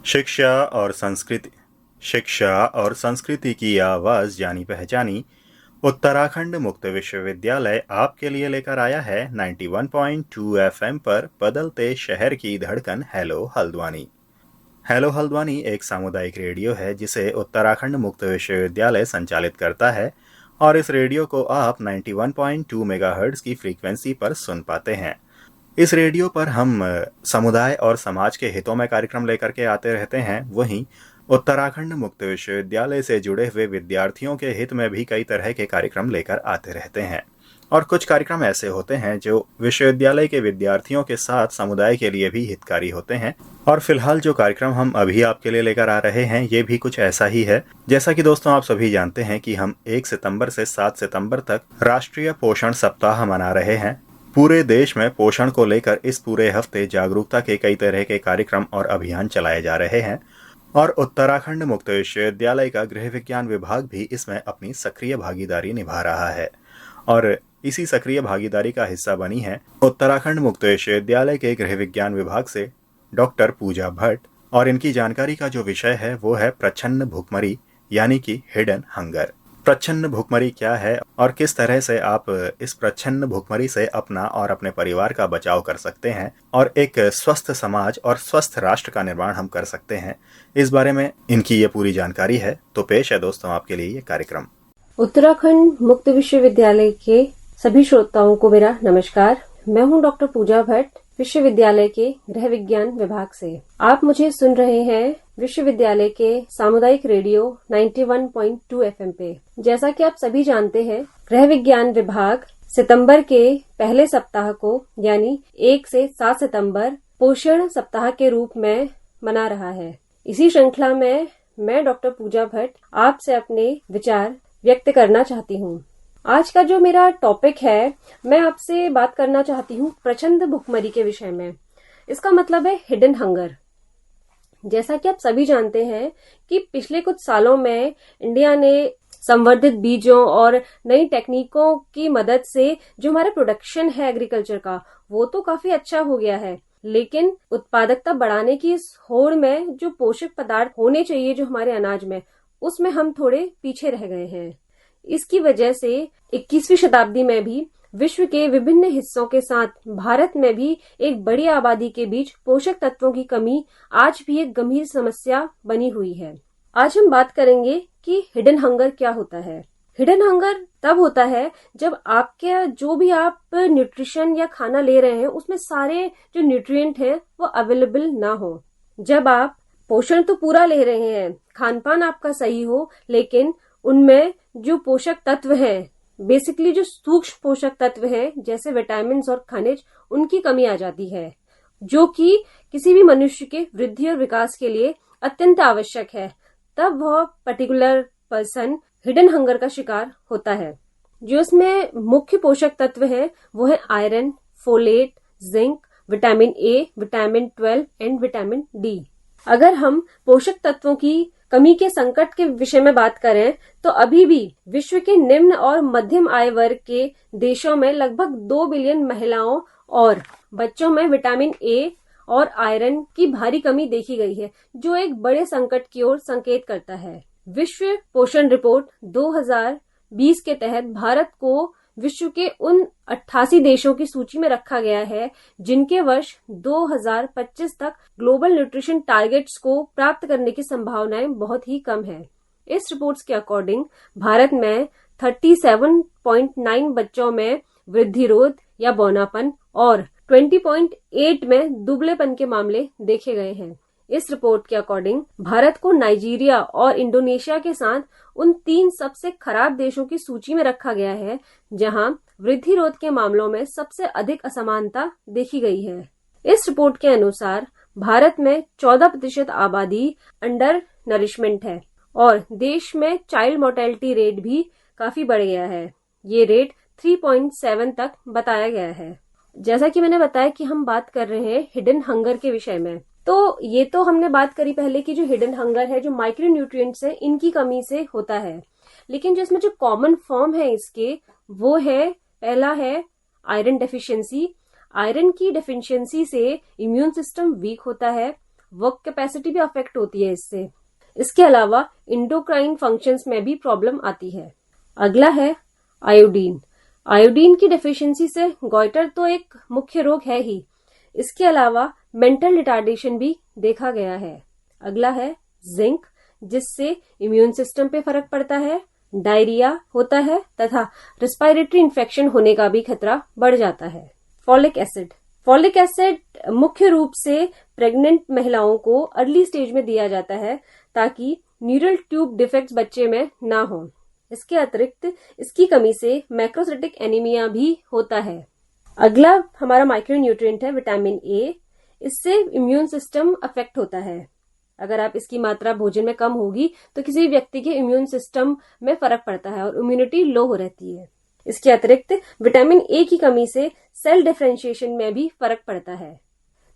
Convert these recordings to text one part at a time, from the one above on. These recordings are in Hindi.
शिक्षा और संस्कृति। शिक्षा और संस्कृति की आवाज जानी पहचानी उत्तराखंड मुक्त विश्वविद्यालय आपके लिए लेकर आया है 91.2 एफएम पर बदलते शहर की धड़कन हेलो हल्द्वानी। हेलो हल्द्वानी एक सामुदायिक रेडियो है जिसे उत्तराखंड मुक्त विश्वविद्यालय संचालित करता है और इस रेडियो को आप 91.2 मेगाहर्ट्ज की फ्रीक्वेंसी पर सुन पाते हैं। इस रेडियो पर हम समुदाय और समाज के हितों में कार्यक्रम लेकर के आते रहते हैं। वहीं उत्तराखंड मुक्त विश्वविद्यालय से जुड़े हुए विद्यार्थियों के हित में भी कई तरह के कार्यक्रम लेकर आते रहते हैं और कुछ कार्यक्रम ऐसे होते हैं जो विश्वविद्यालय के विद्यार्थियों के साथ समुदाय के लिए भी हितकारी होते हैं। और फिलहाल जो कार्यक्रम हम अभी आपके लिए लेकर आ रहे हैं ये भी कुछ ऐसा ही है। जैसा कि दोस्तों आप सभी जानते हैं कि हम 1 सितंबर से 7 सितंबर तक राष्ट्रीय पोषण सप्ताह मना रहे हैं। पूरे देश में पोषण को लेकर इस पूरे हफ्ते जागरूकता के कई तरह के कार्यक्रम और अभियान चलाए जा रहे हैं और उत्तराखंड मुक्त विश्वविद्यालय का गृह विज्ञान विभाग भी इसमें अपनी सक्रिय भागीदारी निभा रहा है। और इसी सक्रिय भागीदारी का हिस्सा बनी है उत्तराखंड मुक्त विश्वविद्यालय के गृह विज्ञान विभाग से डॉक्टर पूजा भट्ट। और इनकी जानकारी का जो विषय है वो है प्रच्छन्न भुखमरी यानी कि हिडन हंगर। प्रच्छन्न भुखमरी क्या है और किस तरह से आप इस प्रच्छन्न भुखमरी से अपना और अपने परिवार का बचाव कर सकते हैं और एक स्वस्थ समाज और स्वस्थ राष्ट्र का निर्माण हम कर सकते हैं, इस बारे में इनकी ये पूरी जानकारी है। तो पेश है दोस्तों आपके लिए ये कार्यक्रम। उत्तराखंड मुक्त विश्वविद्यालय के सभी श्रोताओं को मेरा नमस्कार। मैं हूं डॉक्टर पूजा भट्ट, विश्वविद्यालय के गृह विज्ञान विभाग से। आप मुझे सुन रहे हैं विश्वविद्यालय के सामुदायिक रेडियो 91.2 एफएम पे। जैसा कि आप सभी जानते हैं, गृह विज्ञान विभाग सितंबर के पहले सप्ताह को यानी 1 से 7 सितंबर पोषण सप्ताह के रूप में मना रहा है। इसी श्रृंखला में मैं डॉक्टर पूजा भट्ट आपसे अपने विचार व्यक्त करना चाहती हूँ। आज का जो मेरा टॉपिक है, मैं आपसे बात करना चाहती हूँ प्रच्छन्न भुखमरी के विषय में। इसका मतलब है हिडन हंगर। जैसा कि आप सभी जानते हैं कि पिछले कुछ सालों में इंडिया ने संवर्धित बीजों और नई टेक्निकों की मदद से जो हमारा प्रोडक्शन है एग्रीकल्चर का, वो तो काफी अच्छा हो गया है। लेकिन उत्पादकता बढ़ाने की इस होड़ में जो पोषक पदार्थ होने चाहिए जो हमारे अनाज में, उसमें हम थोड़े पीछे रह गए हैं। इसकी वजह से 21वीं शताब्दी में भी विश्व के विभिन्न हिस्सों के साथ भारत में भी एक बड़ी आबादी के बीच पोषक तत्वों की कमी आज भी एक गंभीर समस्या बनी हुई है। आज हम बात करेंगे कि हिडन हंगर क्या होता है। हिडन हंगर तब होता है जब आपके जो भी आप न्यूट्रिशन या खाना ले रहे हैं उसमें सारे जो न्यूट्रिएंट हैं वो अवेलेबल ना हो। जब आप पोषण तो पूरा ले रहे हैं, खान पान आपका सही हो, लेकिन उनमें जो पोषक तत्व हैं, बेसिकली जो सूक्ष्म पोषक तत्व हैं जैसे विटामिन और खनिज, उनकी कमी आ जाती है, जो कि किसी भी मनुष्य के वृद्धि और विकास के लिए अत्यंत आवश्यक है। तब वह पर्टिकुलर पर्सन हिडन हंगर का शिकार होता है। जो इसमें मुख्य पोषक तत्व है वो है iron, folate, zinc, vitamin A, vitamin 12 and vitamin D. अगर हम पोषक तत्वों की कमी के संकट के विषय में बात करें तो अभी भी विश्व के निम्न और मध्यम आय वर्ग के देशों में लगभग 2 बिलियन महिलाओं और बच्चों में विटामिन ए और आयरन की भारी कमी देखी गई है, जो एक बड़े संकट की ओर संकेत करता है। विश्व पोषण रिपोर्ट 2020 के तहत भारत को विश्व के उन 88 देशों की सूची में रखा गया है जिनके वर्ष 2025 तक ग्लोबल न्यूट्रिशन टारगेट्स को प्राप्त करने की संभावनाएं बहुत ही कम है। इस रिपोर्ट्स के अकॉर्डिंग भारत में 37.9 बच्चों में वृद्धिरोध या बौनापन और 20.8 में दुबलेपन के मामले देखे गए हैं। इस रिपोर्ट के अकॉर्डिंग भारत को नाइजीरिया और इंडोनेशिया के साथ उन 3 सबसे खराब देशों की सूची में रखा गया है जहां वृद्धिरोध के मामलों में सबसे अधिक असमानता देखी गई है। इस रिपोर्ट के अनुसार भारत में 14% आबादी अंडर नरिशमेंट है और देश में चाइल्ड मोर्टेलिटी रेट भी काफी बढ़ गया है। ये रेट 3.7 तक बताया गया है। जैसा कि मैंने बताया कि हम बात कर रहे हैं हिडन हंगर के विषय में, तो ये तो हमने बात करी पहले की जो हिडन हंगर है, जो माइक्रो न्यूट्रिएंट्स है, इनकी कमी से होता है। लेकिन जो इसमें जो कॉमन फॉर्म है इसके, वो है, पहला है आयरन डेफिशिएंसी। आयरन की डेफिशिएंसी से इम्यून सिस्टम वीक होता है वर्क कैपेसिटी भी अफेक्ट होती है इससे। इसके अलावा इंडोक्राइन फंक्शंस में भी प्रॉब्लम आती है। अगला है आयोडीन। आयोडीन की डेफिशिएंसी से गॉइटर तो एक मुख्य रोग है ही, इसके अलावा मेंटल रिटार्डेशन भी देखा गया है। अगला है जिंक, जिससे इम्यून सिस्टम पे फर्क पड़ता है, डायरिया होता है तथा रेस्पिरेटरी इन्फेक्शन होने का भी खतरा बढ़ जाता है। Folic acid. फॉलिक एसिड मुख्य रूप से प्रेग्नेंट महिलाओं को अर्ली स्टेज में दिया जाता है ताकि न्यूरल ट्यूब डिफेक्ट्स बच्चे में ना हो। इसके अतिरिक्त इसकी कमी से मैक्रोसाइटिक एनीमिया भी होता है। अगला हमारा माइक्रोन्यूट्रिएंट है विटामिन ए। इससे इम्यून सिस्टम अफेक्ट होता है। अगर आप इसकी मात्रा भोजन में कम होगी तो किसी व्यक्ति के इम्यून सिस्टम में फर्क पड़ता है और इम्यूनिटी लो हो रहती है। इसके अतिरिक्त विटामिन ए की कमी से सेल डिफरेंशिएशन में भी फर्क पड़ता है।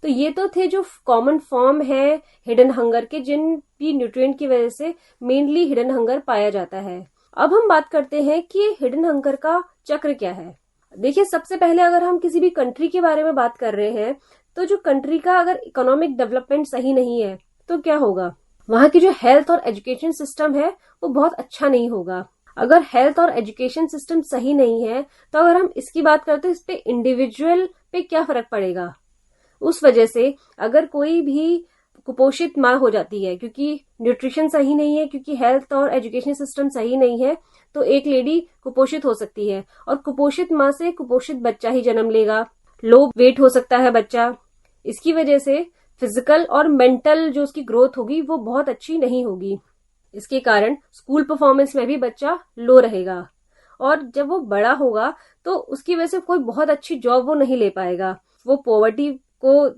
तो ये तो थे जो कॉमन फॉर्म है हिडन हंगर के, जिन भी न्यूट्रिएंट की वजह से मेनली हिडन हंगर पाया जाता है। अब हम बात करते हैं कि हिडन हंगर का चक्र क्या है। देखिए, सबसे पहले अगर हम किसी भी कंट्री के बारे में बात कर रहे हैं तो जो कंट्री का अगर इकोनॉमिक डेवलपमेंट सही नहीं है तो क्या होगा, वहां की जो हेल्थ और एजुकेशन सिस्टम है वो बहुत अच्छा नहीं होगा। अगर हेल्थ और एजुकेशन सिस्टम सही नहीं है तो अगर हम इसकी बात करते हैं इस पे इंडिविजुअल पे क्या फर्क पड़ेगा। उस वजह से अगर कोई भी कुपोषित माँ हो जाती है क्योंकि न्यूट्रिशन सही नहीं है, क्योंकि हेल्थ और एजुकेशन सिस्टम सही नहीं है, तो एक लेडी कुपोषित हो सकती है और कुपोषित माँ से कुपोषित बच्चा ही जन्म लेगा। लो वेट हो सकता है बच्चा। इसकी वजह से फिजिकल और मेंटल जो उसकी ग्रोथ होगी वो बहुत अच्छी नहीं होगी। इसके कारण स्कूल परफॉर्मेंस में भी बच्चा लो रहेगा और जब वो बड़ा होगा तो उसकी वजह से कोई बहुत अच्छी जॉब वो नहीं ले पाएगा। वो पॉवर्टी को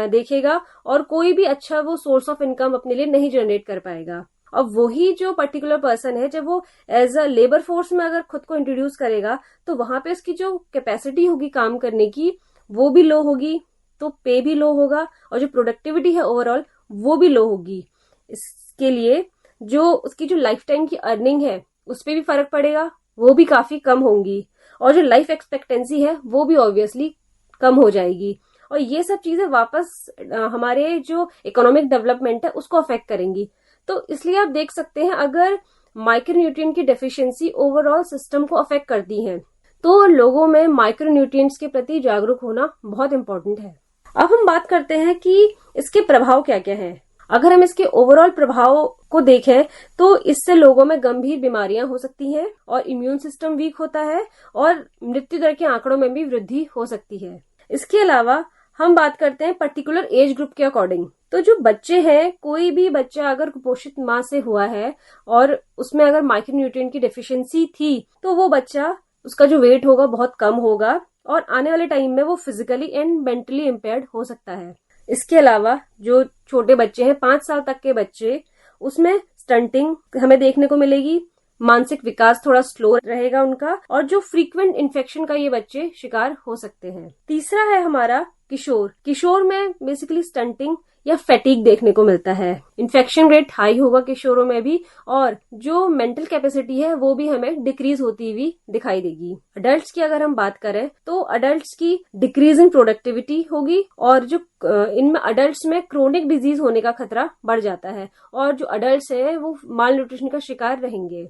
देखेगा और कोई भी अच्छा वो सोर्स ऑफ इनकम अपने लिए नहीं जनरेट कर पाएगा। अब वही जो पर्टिकुलर पर्सन है जब वो एज अ लेबर फोर्स में अगर खुद को इंट्रोड्यूस करेगा तो वहां पे उसकी जो कैपेसिटी होगी काम करने की वो भी लो होगी, तो पे भी लो होगा और जो प्रोडक्टिविटी है ओवरऑल वो भी लो होगी। इसके लिए जो उसकी जो लाइफ टाइम की अर्निंग है उस पर भी फर्क पड़ेगा, वो भी काफी कम होंगी और जो लाइफ एक्सपेक्टेंसी है वो भी ऑब्वियसली कम हो जाएगी। और ये सब चीजें वापस हमारे जो इकोनॉमिक डेवलपमेंट है उसको अफेक्ट करेंगी। तो इसलिए आप देख सकते हैं अगर माइक्रोन्यूट्रिएंट की डेफिशिएंसी ओवरऑल सिस्टम को अफेक्ट करती है तो लोगों में माइक्रोन्यूट्रिएंट्स के प्रति जागरूक होना बहुत इंपॉर्टेंट है। अब हम बात करते हैं कि इसके प्रभाव क्या क्या हैं। अगर हम इसके ओवरऑल प्रभाव को देखें तो इससे लोगों में गंभीर बीमारियां हो सकती हैं और इम्यून सिस्टम वीक होता है और मृत्यु दर के आंकड़ों में भी वृद्धि हो सकती है। इसके अलावा हम बात करते हैं पर्टिकुलर एज ग्रुप के अकॉर्डिंग। तो जो बच्चे हैं, कोई भी बच्चा अगर कुपोषित माँ से हुआ है और उसमें अगर माइक्रोन्यूट्रिएंट की डेफिशिएंसी थी तो वो बच्चा, उसका जो वेट होगा बहुत कम होगा और आने वाले टाइम में वो फिजिकली एंड मेंटली इम्पेयर्ड हो सकता है। इसके अलावा जो छोटे बच्चे हैं 5 साल तक के बच्चे, उसमें स्टंटिंग हमें देखने को मिलेगी, मानसिक विकास थोड़ा स्लो रहेगा उनका और जो फ्रीक्वेंट इन्फेक्शन का ये बच्चे शिकार हो सकते हैं। तीसरा है हमारा किशोर। किशोर में बेसिकली स्टंटिंग या फैटिग देखने को मिलता है। इन्फेक्शन रेट हाई होगा किशोरों में भी और जो मेंटल कैपेसिटी है वो भी हमें डिक्रीज होती हुई दिखाई देगी। अडल्ट्स की अगर हम बात करें तो अडल्ट्स की डिक्रीज इन प्रोडक्टिविटी होगी और जो इनमें अडल्ट्स में क्रोनिक डिजीज होने का खतरा बढ़ जाता है और जो अडल्ट्स हैं वो माल न्यूट्रिशन का शिकार रहेंगे।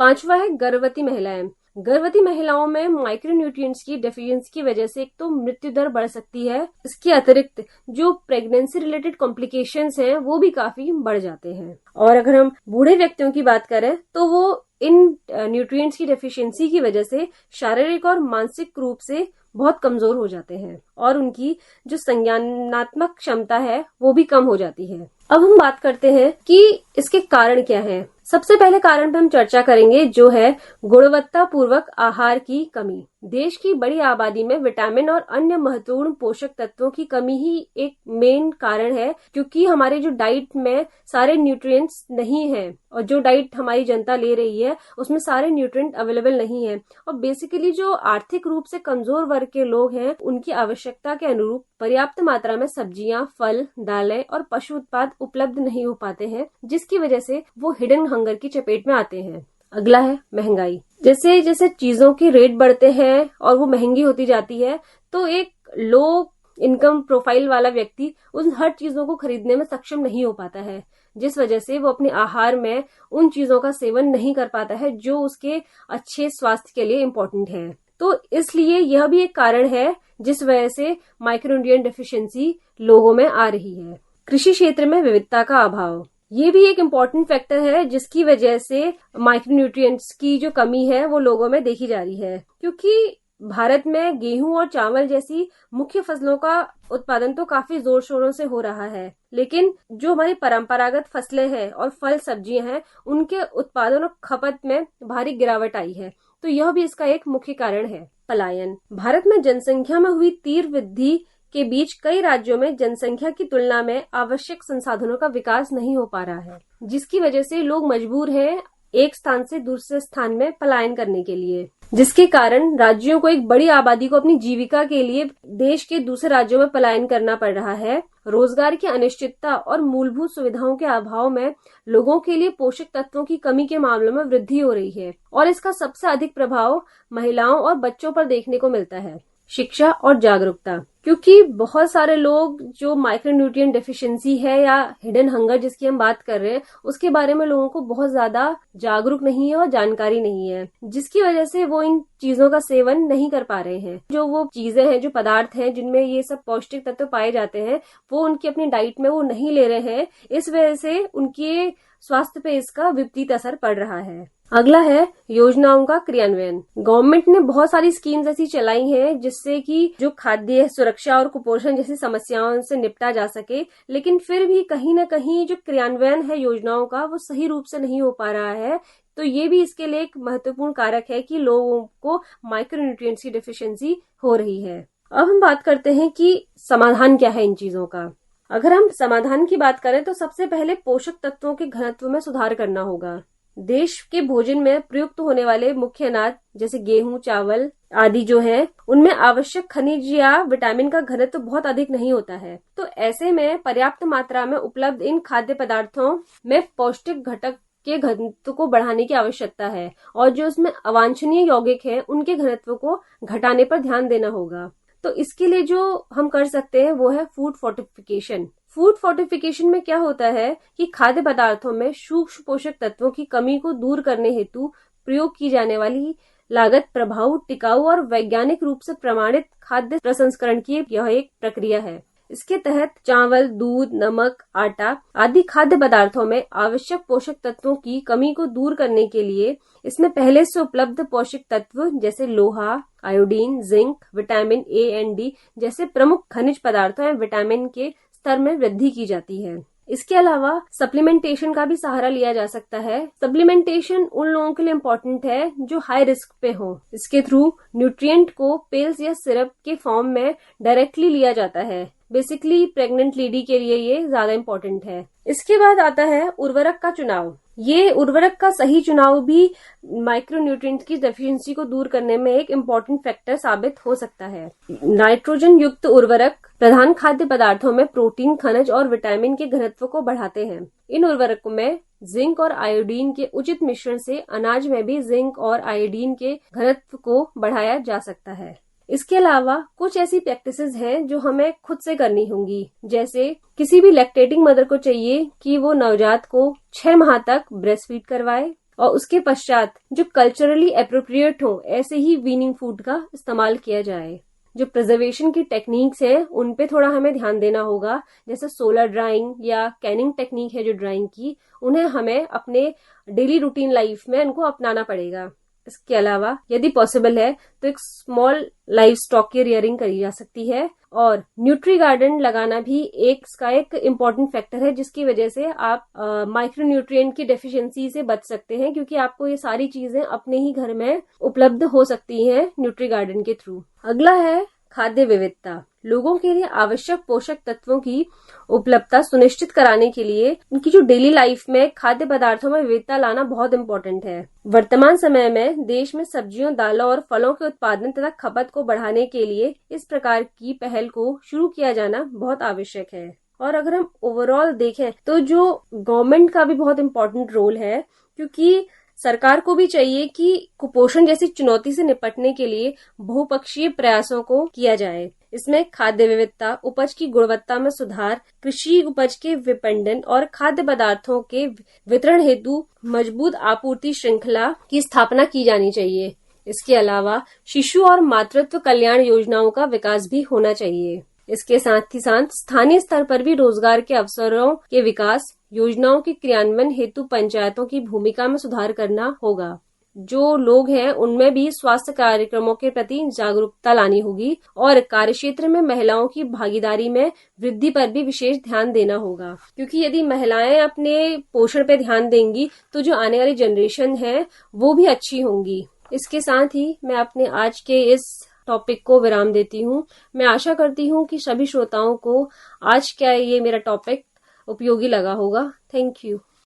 पांचवा है गर्भवती महिलाएं। गर्भवती महिलाओं में माइक्रोन्यूट्रिएंट्स की डेफिशिएंसी की वजह से एक तो मृत्यु दर बढ़ सकती है। इसके अतिरिक्त जो प्रेगनेंसी रिलेटेड कॉम्प्लिकेशंस हैं वो भी काफी बढ़ जाते हैं। और अगर हम बूढ़े व्यक्तियों की बात करें तो वो इन न्यूट्रिएंट्स की डेफिशिएंसी की वजह से शारीरिक और मानसिक रूप से बहुत कमजोर हो जाते हैं और उनकी जो संज्ञानात्मक क्षमता है वो भी कम हो जाती है। अब हम बात करते हैं कि इसके कारण क्या हैं। सबसे पहले कारण पे हम चर्चा करेंगे जो है गुणवत्ता पूर्वक आहार की कमी। देश की बड़ी आबादी में विटामिन और अन्य महत्वपूर्ण पोषक तत्वों की कमी ही एक मेन कारण है, क्योंकि हमारे जो डाइट में सारे न्यूट्रिएंट्स नहीं है और जो डाइट हमारी जनता ले रही है उसमें सारे न्यूट्रिएंट अवेलेबल नहीं है। और बेसिकली जो आर्थिक रूप से कमजोर वर्ग के लोग हैं उनकी आवश्यकता के अनुरूप पर्याप्त मात्रा में सब्जियां, फल, दालें और पशु उत्पाद उपलब्ध नहीं हो पाते हैं, जिसकी वजह से वो हिडन हंगर की चपेट में आते हैं। अगला है महंगाई। जैसे जैसे चीजों के रेट बढ़ते हैं और वो महंगी होती जाती है तो एक लो इनकम प्रोफाइल वाला व्यक्ति उन हर चीजों को खरीदने में सक्षम नहीं हो पाता है, जिस वजह से वो अपने आहार में उन चीजों का सेवन नहीं कर पाता है जो उसके अच्छे स्वास्थ्य के लिए इम्पोर्टेंट है। तो इसलिए यह भी एक कारण है जिस वजह से माइक्रोन्यूट्रिएंट डेफिशिएंसी लोगों में आ रही है। कृषि क्षेत्र में विविधता का अभाव, ये भी एक इम्पोर्टेंट फैक्टर है जिसकी वजह से माइक्रोन्यूट्रिएंट्स की जो कमी है वो लोगों में देखी जा रही है, क्योंकि भारत में गेहूं और चावल जैसी मुख्य फसलों का उत्पादन तो काफी जोर शोरों से हो रहा है, लेकिन जो हमारी परंपरागत फसलें हैं और फल सब्जियां हैं उनके उत्पादन और खपत में भारी गिरावट आई है। तो यह भी इसका एक मुख्य कारण है। पलायन, भारत में जनसंख्या में हुई तीव्र वृद्धि के बीच कई राज्यों में जनसंख्या की तुलना में आवश्यक संसाधनों का विकास नहीं हो पा रहा है, जिसकी वजह से लोग मजबूर हैं एक स्थान से दूसरे स्थान में पलायन करने के लिए, जिसके कारण राज्यों को एक बड़ी आबादी को अपनी जीविका के लिए देश के दूसरे राज्यों में पलायन करना पड़ रहा है। रोजगार की अनिश्चितता और मूलभूत सुविधाओं के अभाव में लोगों के लिए पोषक तत्वों की कमी के मामलों में वृद्धि हो रही है और इसका सबसे अधिक प्रभाव महिलाओं और बच्चों पर देखने को मिलता है। शिक्षा और जागरूकता, क्योंकि बहुत सारे लोग जो माइक्रोन्यूट्रिएंट डेफिशिएंसी है या हिडन हंगर जिसकी हम बात कर रहे हैं उसके बारे में लोगों को बहुत ज्यादा जागरूक नहीं है और जानकारी नहीं है, जिसकी वजह से वो इन चीजों का सेवन नहीं कर पा रहे हैं। जो वो चीजें हैं, जो पदार्थ हैं जिनमें ये सब पौष्टिक तत्व पाए जाते हैं वो उनकी अपनी डाइट में वो नहीं ले रहे हैं, इस वजह से उनके स्वास्थ्य पे इसका विपरीत असर पड़ रहा है। अगला है योजनाओं का क्रियान्वयन। गवर्नमेंट ने बहुत सारी स्कीम्स ऐसी चलाई हैं जिससे कि जो खाद्य सुरक्षा और कुपोषण जैसी समस्याओं से निपटा जा सके, लेकिन फिर भी कहीं न कहीं जो क्रियान्वयन है योजनाओं का वो सही रूप से नहीं हो पा रहा है। तो ये भी इसके लिए एक महत्वपूर्ण कारक है कि लोगों को माइक्रोन्यूट्रिएंट्स की डेफिशिएंसी हो रही है। अब हम बात करते हैं कि समाधान क्या है इन चीजों का। अगर हम समाधान की बात करें तो सबसे पहले पोषक तत्वों के घनत्व में सुधार करना होगा। देश के भोजन में प्रयुक्त होने वाले मुख्य अनाज जैसे गेहूं, चावल आदि जो है उनमें आवश्यक खनिज या विटामिन का घनत्व बहुत अधिक नहीं होता है। तो ऐसे में पर्याप्त मात्रा में उपलब्ध इन खाद्य पदार्थों में पौष्टिक घटक के घनत्व को बढ़ाने की आवश्यकता है और जो उसमें अवांछनीय यौगिक हैं उनके घनत्व को घटाने पर ध्यान देना होगा। तो इसके लिए जो हम कर सकते हैं वो है फूड फोर्टिफिकेशन। फूड फोर्टिफिकेशन में क्या होता है कि खाद्य पदार्थों में सूक्ष्म पोषक तत्वों की कमी को दूर करने हेतु प्रयोग की जाने वाली लागत प्रभावी, टिकाऊ और वैज्ञानिक रूप से प्रमाणित खाद्य प्रसंस्करण की यह एक प्रक्रिया है। इसके तहत चावल, दूध, नमक, आटा आदि खाद्य पदार्थों में आवश्यक पोषक तत्वों की कमी को दूर करने के लिए इसमें पहले से उपलब्ध पोषक तत्व जैसे लोहा, iodine, zinc, vitamin A and D जैसे प्रमुख खनिज पदार्थों एवं विटामिन के स्तर में वृद्धि की जाती है। इसके अलावा सप्लीमेंटेशन का भी सहारा लिया जा सकता है। सप्लीमेंटेशन उन लोगों के लिए इम्पोर्टेंट है जो हाई रिस्क पे हो। इसके थ्रू न्यूट्रिएंट को पिल्स या सिरप के फॉर्म में डायरेक्टली लिया जाता है। बेसिकली प्रेग्नेंट लेडी के लिए ये ज्यादा इम्पोर्टेंट है। इसके बाद आता है उर्वरक का चुनाव। ये उर्वरक का सही चुनाव भी माइक्रोन्यूट्रिएंट्स की डेफिशिएंसी को दूर करने में एक इम्पोर्टेंट फैक्टर साबित हो सकता है। नाइट्रोजन युक्त उर्वरक प्रधान खाद्य पदार्थों में प्रोटीन, खनिज और विटामिन के घनत्व को बढ़ाते हैं। इन उर्वरकों में जिंक और आयोडीन के उचित मिश्रण से अनाज में भी जिंक और आयोडीन के घनत्व को बढ़ाया जा सकता है। इसके अलावा कुछ ऐसी प्रैक्टिसेस हैं जो हमें खुद से करनी होंगी, जैसे किसी भी लैक्टेटिंग मदर को चाहिए कि वो नवजात को 6 माह तक ब्रेस्ट फीड करवाए और उसके पश्चात जो कल्चरली एप्रोप्रिएट हो ऐसे ही वीनिंग फूड का इस्तेमाल किया जाए। जो प्रिजर्वेशन की टेक्निक्स है उन पे थोड़ा हमें ध्यान देना होगा, जैसे सोलर ड्राइंग या कैनिंग टेक्निक है जो ड्राइंग की, उन्हें हमें अपने डेली रूटीन लाइफ में उनको अपनाना पड़ेगा। इसके अलावा यदि पॉसिबल है तो एक स्मॉल लाइव स्टॉक की रियरिंग करी जा सकती है और न्यूट्री गार्डन लगाना भी इसका एक इम्पोर्टेंट फैक्टर है, जिसकी वजह से आप माइक्रोन्यूट्रिएंट की डेफिशिएंसी से बच सकते हैं, क्योंकि आपको ये सारी चीजें अपने ही घर में उपलब्ध हो सकती हैं न्यूट्री गार्डन के थ्रू। अगला है खाद्य विविधता। लोगों के लिए आवश्यक पोषक तत्वों की उपलब्धता सुनिश्चित कराने के लिए उनकी जो डेली लाइफ में खाद्य पदार्थों में विविधता लाना बहुत इम्पोर्टेंट है। वर्तमान समय में देश में सब्जियों, दालों और फलों के उत्पादन तथा खपत को बढ़ाने के लिए इस प्रकार की पहल को शुरू किया जाना बहुत आवश्यक है। और अगर हम ओवरऑल देखें तो जो गवर्नमेंट का भी बहुत इम्पोर्टेंट रोल है, क्योंकि सरकार को भी चाहिए कि कुपोषण जैसी चुनौती से निपटने के लिए बहुपक्षीय प्रयासों को किया जाए। इसमें खाद्य विविधता, उपज की गुणवत्ता में सुधार, कृषि उपज के विपणन और खाद्य पदार्थों के वितरण हेतु मजबूत आपूर्ति श्रृंखला की स्थापना की जानी चाहिए। इसके अलावा शिशु और मातृत्व कल्याण योजनाओं का विकास भी होना चाहिए। इसके साथ ही साथ स्थानीय स्तर पर भी रोजगार के अवसरों के विकास, योजनाओं के क्रियान्वयन हेतु पंचायतों की भूमिका में सुधार करना होगा। जो लोग हैं उनमें भी स्वास्थ्य कार्यक्रमों के प्रति जागरूकता लानी होगी और कार्यक्षेत्र में महिलाओं की भागीदारी में वृद्धि पर भी विशेष ध्यान देना होगा, क्योंकि यदि महिलाएं अपने पोषण पे ध्यान देंगी तो जो आने वाली जनरेशन है वो भी अच्छी होंगी। इसके साथ ही मैं अपने आज के इस टॉपिक को विराम देती हूँ। मैं आशा करती हूँ कि सभी श्रोताओं को आज का ये मेरा टॉपिक उपयोगी लगा होगा। Thank you.